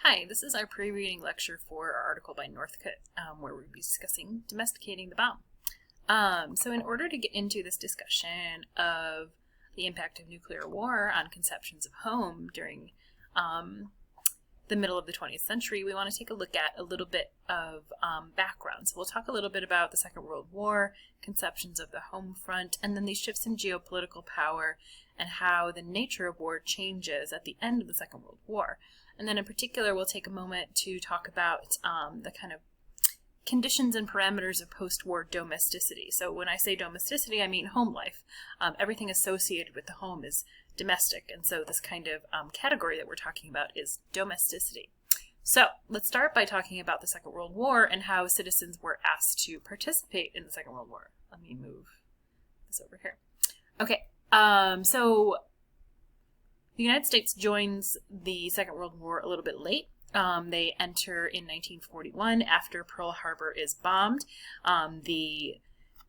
Hi, this is our pre-reading lecture for our article by Northcutt, where we'll be discussing domesticating the bomb. So in order to get into this discussion of the impact of nuclear war on conceptions of home during the middle of the 20th century, we want to take a look at a little bit of background. So we'll talk a little bit about the Second World War, conceptions of the home front, and then these shifts in geopolitical power and how the nature of war changes at the end of the Second World War. And then in particular, we'll take a moment to talk about the kind of conditions and parameters of post-war domesticity. So when I say domesticity, I mean home life. Everything associated with the home is domestic. And so this kind of category that we're talking about is domesticity. So let's start by talking about the Second World War and how citizens were asked to participate in the Second World War. Let me move this over here. Okay, so the United States joins the Second World War a little bit late. They enter in 1941 after Pearl Harbor is bombed. The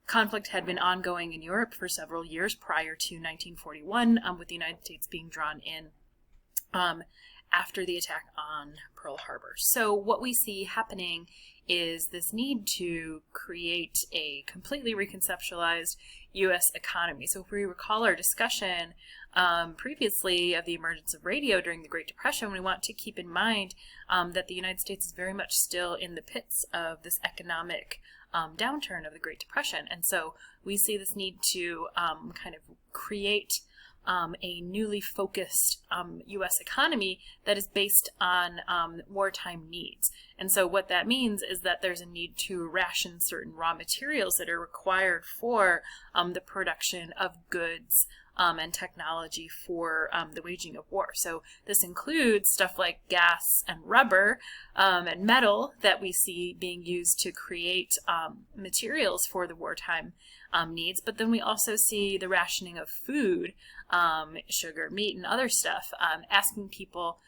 conflict had been ongoing in Europe for several years prior to 1941, with the United States being drawn in after the attack on Pearl Harbor. So what we see happening is this need to create a completely reconceptualized U.S. economy. So if we recall our discussion previously of the emergence of radio during the Great Depression, we want to keep in mind that the United States is very much still in the pits of this economic downturn of the Great Depression. And so we see this need to kind of create a newly focused U.S. economy that is based on wartime needs. And so what that means is that there's a need to ration certain raw materials that are required for the production of goods and technology for the waging of war. So this includes stuff like gas and rubber and metal that we see being used to create materials for the wartime needs, but then we also see the rationing of food, sugar, meat, and other stuff, asking people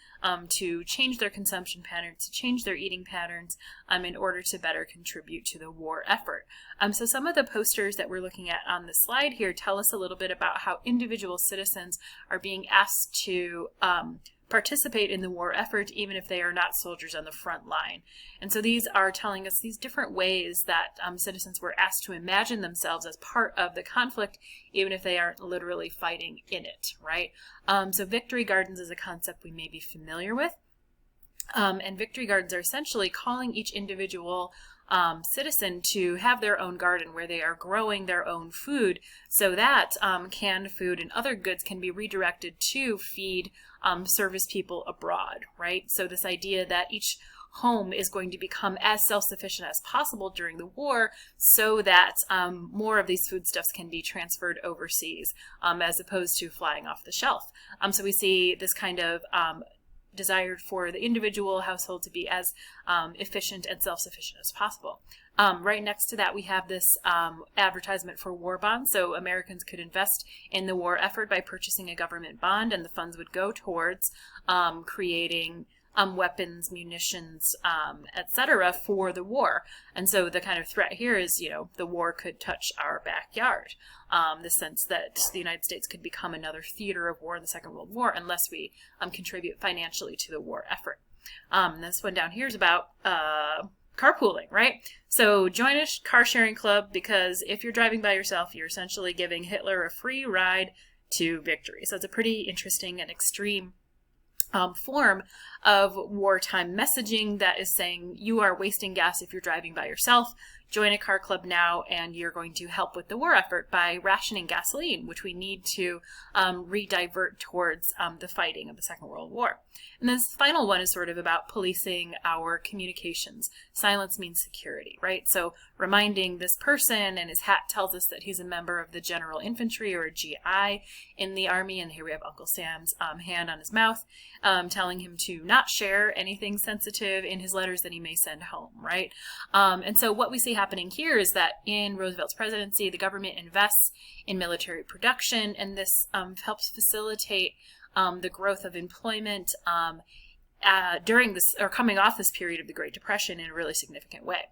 to change their consumption patterns, to change their eating patterns in order to better contribute to the war effort. So some of the posters that we're looking at on the slide here tell us a little bit about how individual citizens are being asked to participate in the war effort, even if they are not soldiers on the front line. And so these are telling us these different ways that citizens were asked to imagine themselves as part of the conflict, even if they aren't literally fighting in it, right? So victory gardens is a concept we may be familiar with. And victory gardens are essentially calling each individual citizen to have their own garden where they are growing their own food so that canned food and other goods can be redirected to feed service people abroad, right? So this idea that each home is going to become as self-sufficient as possible during the war so that more of these foodstuffs can be transferred overseas as opposed to flying off the shelf. So we see this kind of desired for the individual household to be as efficient and self-sufficient as possible. Right next to that, we have this advertisement for war bonds. So Americans could invest in the war effort by purchasing a government bond, and the funds would go towards creating weapons, munitions, etc. for the war. And so the kind of threat here is, the war could touch our backyard. The sense that the United States could become another theater of war in the Second World War unless we contribute financially to the war effort. This one down here is about carpooling, right? So join a car sharing club, because if you're driving by yourself, you're essentially giving Hitler a free ride to victory. So it's a pretty interesting and extreme form of wartime messaging that is saying you are wasting gas if you're driving by yourself. Join a car club now, and you're going to help with the war effort by rationing gasoline, which we need to re-divert towards the fighting of the Second World War. And this final one is sort of about policing our communications. Silence means security, right? So reminding this person, and his hat tells us that he's a member of the General Infantry or a GI in the Army, and here we have Uncle Sam's hand on his mouth, telling him to not share anything sensitive in his letters that he may send home, right? And so what we see happening here is that in Roosevelt's presidency, the government invests in military production, and this helps facilitate the growth of employment during this, or coming off this period of the Great Depression in a really significant way.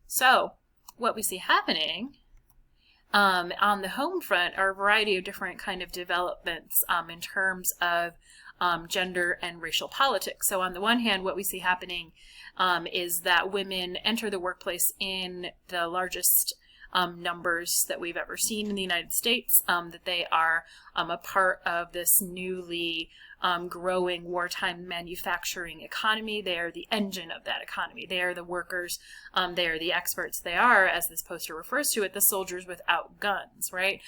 So what we see happening on the home front are a variety of different kind of developments in terms of gender and racial politics. So on the one hand, what we see happening is that women enter the workplace in the largest numbers that we've ever seen in the United States, that they are a part of this newly growing wartime manufacturing economy. They are the engine of that economy. They are the workers. They are the experts. They are, as this poster refers to it, the soldiers without guns, right?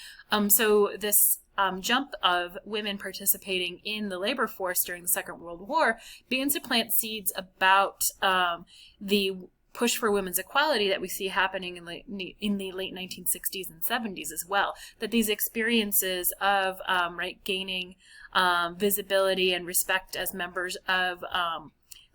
So this jump of women participating in the labor force during the Second World War begins to plant seeds about the push for women's equality that we see happening in the late 1960s and 70s as well. That these experiences of gaining visibility and respect as members of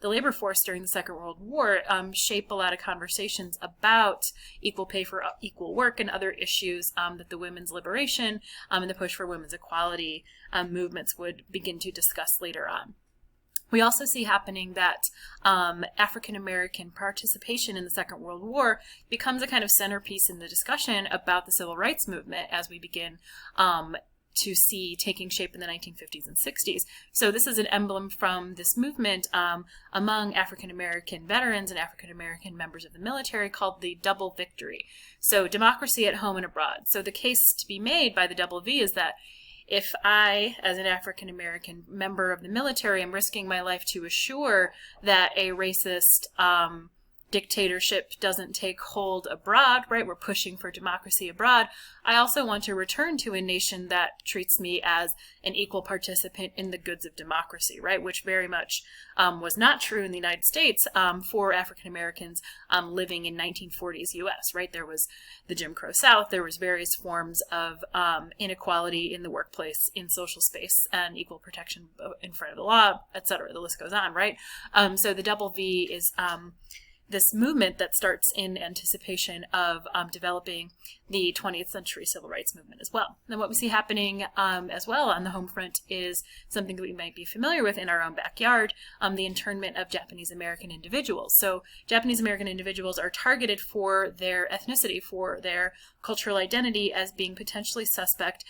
the labor force during the Second World War shape a lot of conversations about equal pay for equal work and other issues that the women's liberation and the push for women's equality movements would begin to discuss later on. We also see happening that African American participation in the Second World War becomes a kind of centerpiece in the discussion about the civil rights movement as we begin to see taking shape in the 1950s and 60s. So this is an emblem from this movement among African American veterans and African American members of the military called the double victory. So democracy at home and abroad. So the case to be made by the double V is that if I, as an African American member of the military, am risking my life to assure that a racist dictatorship doesn't take hold abroad, right? We're pushing for democracy abroad. I also want to return to a nation that treats me as an equal participant in the goods of democracy, right? Which very much was not true in the United States for African Americans living in 1940s U.S., right? There was the Jim Crow South. There was various forms of inequality in the workplace, in social space, and equal protection in front of the law, etc. The list goes on, right? So the double V is this movement that starts in anticipation of developing the 20th century civil rights movement as well. And what we see happening as well on the home front is something that we might be familiar with in our own backyard, the internment of Japanese American individuals. So Japanese American individuals are targeted for their ethnicity, for their cultural identity as being potentially suspect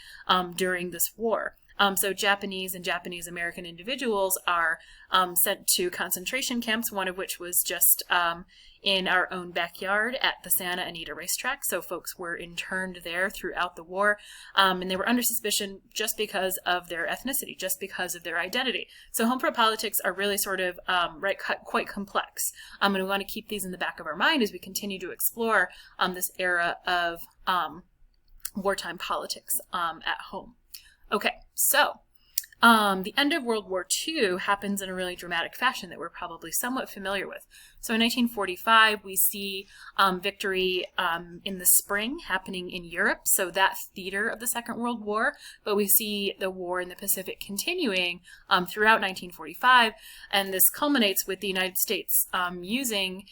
during this war. So Japanese and Japanese American individuals are sent to concentration camps, one of which was just in our own backyard at the Santa Anita racetrack. So folks were interned there throughout the war, and they were under suspicion just because of their ethnicity, just because of their identity. So home front politics are really sort of quite complex, and we want to keep these in the back of our mind as we continue to explore this era of wartime politics at home. Okay, so the end of World War II happens in a really dramatic fashion that we're probably somewhat familiar with. So in 1945, we see victory in the spring happening in Europe, so that theater of the Second World War, but we see the war in the Pacific continuing throughout 1945, and this culminates with the United States using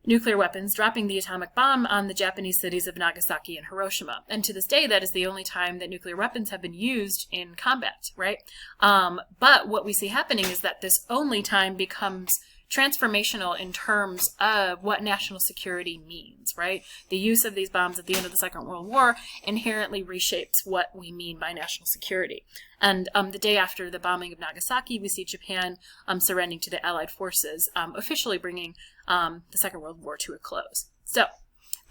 nuclear weapons, dropping the atomic bomb on the Japanese cities of Nagasaki and Hiroshima. And to this day, that is the only time that nuclear weapons have been used in combat, right? But what we see happening is that this only time becomes transformational in terms of what national security means, right? The use of these bombs at the end of the Second World War inherently reshapes what we mean by national security. And the day after the bombing of Nagasaki, we see Japan surrendering to the Allied forces, officially bringing the Second World War to a close. So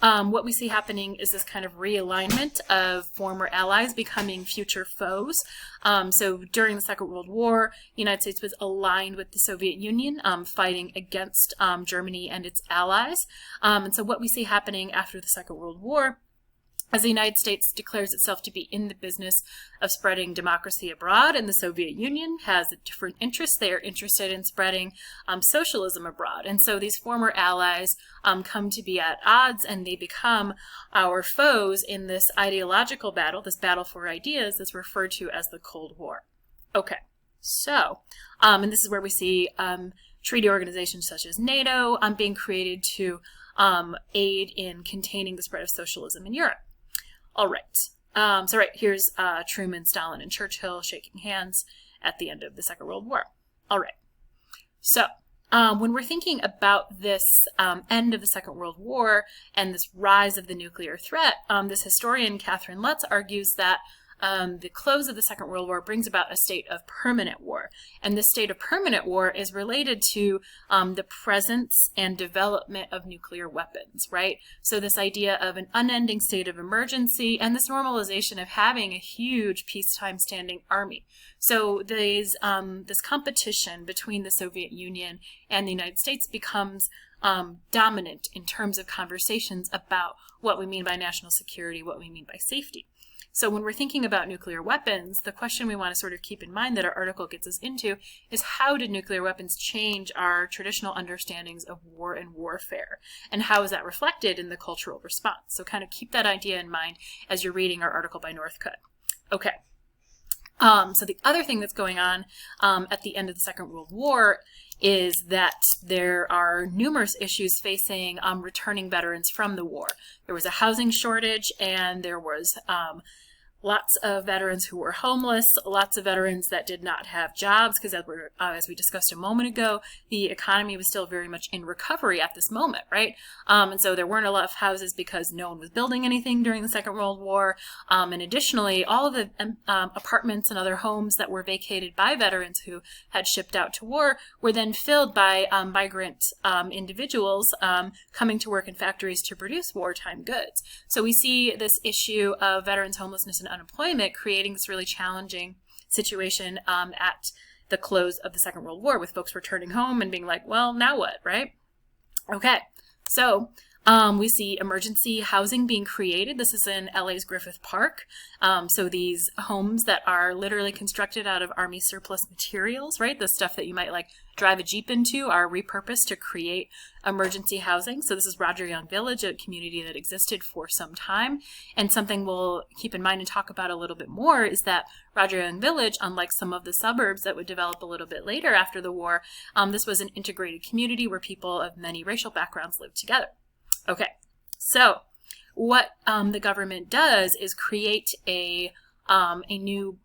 what we see happening is this kind of realignment of former allies becoming future foes. So during the Second World War, the United States was aligned with the Soviet Union, fighting against Germany and its allies. And so what we see happening after the Second World War, as the United States declares itself to be in the business of spreading democracy abroad, and the Soviet Union has a different interest. They are interested in spreading socialism abroad. And so these former allies come to be at odds, and they become our foes in this ideological battle, this battle for ideas that's referred to as the Cold War. Okay, so, and this is where we see treaty organizations such as NATO being created to aid in containing the spread of socialism in Europe. All right. So here's Truman, Stalin, and Churchill shaking hands at the end of the Second World War. All right. So when we're thinking about this end of the Second World War and this rise of the nuclear threat, this historian, Catherine Lutz, argues that the close of the Second World War brings about a state of permanent war. And this state of permanent war is related to the presence and development of nuclear weapons, right? So this idea of an unending state of emergency and this normalization of having a huge peacetime standing army. So this competition between the Soviet Union and the United States becomes dominant in terms of conversations about what we mean by national security, what we mean by safety. So when we're thinking about nuclear weapons, the question we want to sort of keep in mind that our article gets us into is how did nuclear weapons change our traditional understandings of war and warfare? And how is that reflected in the cultural response? So kind of keep that idea in mind as you're reading our article by Northcutt. Okay. So the other thing that's going on at the end of the Second World War is that there are numerous issues facing returning veterans from the war. There was a housing shortage, and there was lots of veterans who were homeless, lots of veterans that did not have jobs, because as we discussed a moment ago, the economy was still very much in recovery at this moment, right? And so there weren't a lot of houses because no one was building anything during the Second World War. And additionally, all of the apartments and other homes that were vacated by veterans who had shipped out to war were then filled by migrant individuals coming to work in factories to produce wartime goods. So we see this issue of veterans' homelessness and unemployment creating this really challenging situation at the close of the Second World War, with folks returning home and being like, well, now what, right? Okay, so we see emergency housing being created. This is in LA's Griffith Park. So these homes that are literally constructed out of Army surplus materials, right? The stuff that you might like drive a Jeep into are repurposed to create emergency housing. So this is Roger Young Village, a community that existed for some time. And something we'll keep in mind and talk about a little bit more is that Roger Young Village, unlike some of the suburbs that would develop a little bit later after the war, this was an integrated community where people of many racial backgrounds lived together. Okay, so what the government does is create a new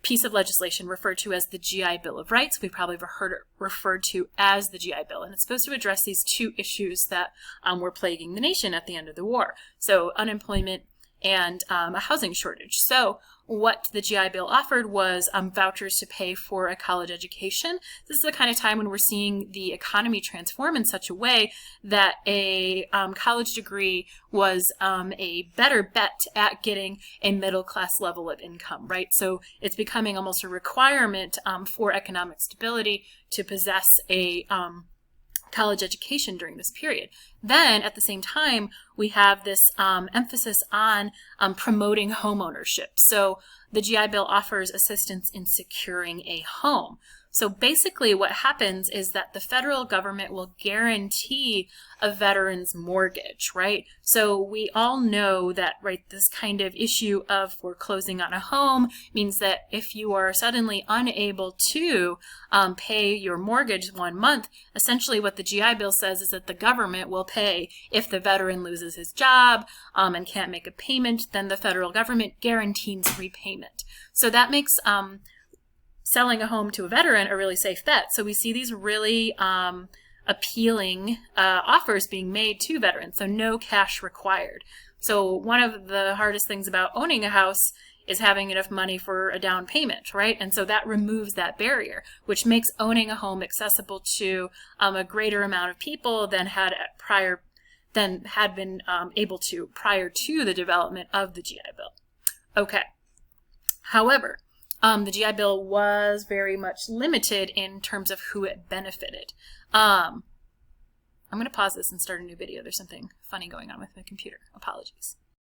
piece of legislation referred to as the GI Bill of Rights. We've probably heard it referred to as the GI Bill, and it's supposed to address these two issues that were plaguing the nation at the end of the war. So unemployment and a housing shortage. So what the GI Bill offered was vouchers to pay for a college education. This is the kind of time when we're seeing the economy transform in such a way that a college degree was a better bet at getting a middle class level of income, right? So it's becoming almost a requirement for economic stability to possess a college education during this period. Then at the same time, we have this emphasis on promoting home ownership. So the GI Bill offers assistance in securing a home. So basically what happens is that the federal government will guarantee a veteran's mortgage, right? So we all know that, right, this kind of issue of foreclosing on a home means that if you are suddenly unable to pay your mortgage 1 month, essentially what the GI Bill says is that the government will pay if the veteran loses his job and can't make a payment, then the federal government guarantees repayment. So that makes selling a home to a veteran a really safe bet. So we see these really appealing offers being made to veterans, so no cash required. So one of the hardest things about owning a house is having enough money for a down payment, right? And so that removes that barrier, which makes owning a home accessible to a greater amount of people than had been able to prior to the development of the GI Bill. Okay. However, the GI Bill was very much limited in terms of who it benefited. I'm going to pause this and start a new video. There's something funny going on with my computer. Apologies.